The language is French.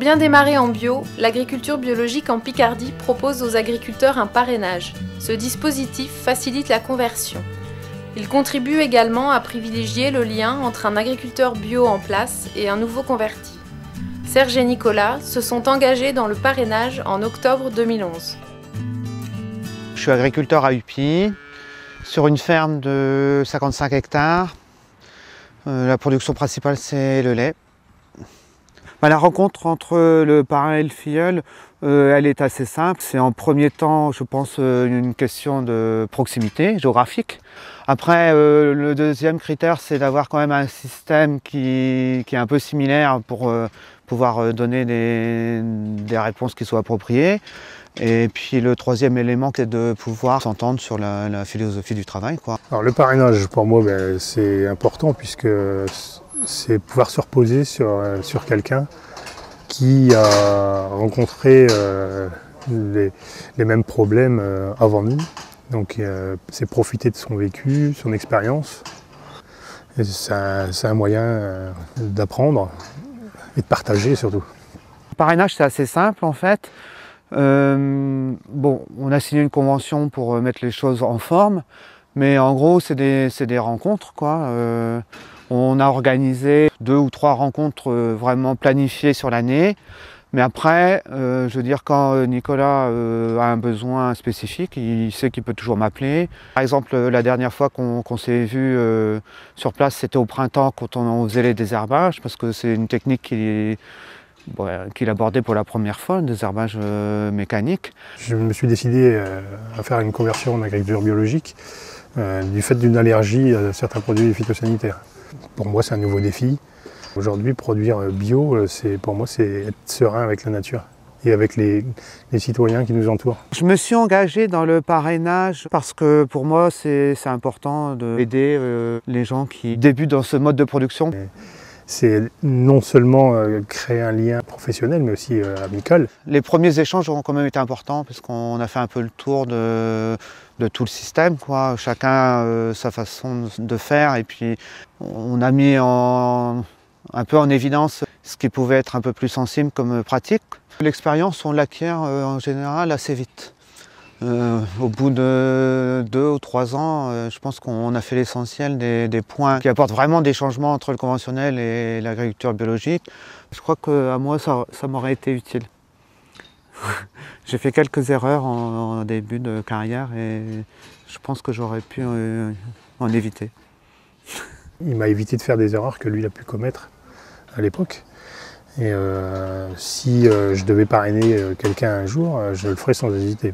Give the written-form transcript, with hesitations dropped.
bien démarrer en bio, l'agriculture biologique en Picardie propose aux agriculteurs un parrainage. Ce dispositif facilite la conversion. Il contribue également à privilégier le lien entre un agriculteur bio en place et un nouveau converti. Serge et Nicolas se sont engagés dans le parrainage en octobre 2011. Je suis agriculteur à Upi, sur une ferme de 55 hectares. La production principale, c'est le lait. La rencontre entre le parrain et le filleul, elle est assez simple. C'est en premier temps, je pense, une question de proximité géographique. Après, le deuxième critère, c'est d'avoir quand même un système qui est un peu similaire pour pouvoir donner des réponses qui soient appropriées. Et puis le troisième élément, c'est de pouvoir s'entendre sur la philosophie du travail, quoi. Alors le parrainage, pour moi, c'est important puisque c'est pouvoir se reposer sur quelqu'un qui a rencontré les mêmes problèmes avant nous. Donc c'est profiter de son vécu, son expérience. C'est un moyen d'apprendre et de partager surtout. Le parrainage, c'est assez simple en fait. On a signé une convention pour mettre les choses en forme, mais en gros c'est des rencontres, quoi. On a organisé 2 ou 3 rencontres vraiment planifiées sur l'année. Mais après, je veux dire, quand Nicolas a un besoin spécifique, il sait qu'il peut toujours m'appeler. Par exemple, la dernière fois qu'on s'est vu sur place, c'était au printemps quand on faisait les désherbages, parce que c'est une technique qu'il abordait pour la première fois, le désherbage mécanique. Je me suis décidé à faire une conversion en agriculture biologique du fait d'une allergie à certains produits phytosanitaires. Pour moi, c'est un nouveau défi. Aujourd'hui, produire bio, pour moi, c'est être serein avec la nature et avec les citoyens qui nous entourent. Je me suis engagé dans le parrainage parce que pour moi, c'est important d'aider les gens qui débutent dans ce mode de production. C'est non seulement créer un lien professionnel, mais aussi amical. Les premiers échanges ont quand même été importants parce qu'on a fait un peu le tour de tout le système, quoi. Chacun sa façon de faire, et puis on a mis un peu en évidence ce qui pouvait être un peu plus sensible comme pratique. L'expérience, on l'acquiert en général assez vite. Au bout de 2 ou 3 ans, je pense qu'on a fait l'essentiel des points qui apportent vraiment des changements entre le conventionnel et l'agriculture biologique. Je crois qu'à moi, ça m'aurait été utile. J'ai fait quelques erreurs en début de carrière et je pense que j'aurais pu en éviter. Il m'a évité de faire des erreurs que lui a pu commettre à l'époque. Et si je devais parrainer quelqu'un un jour, je le ferais sans hésiter.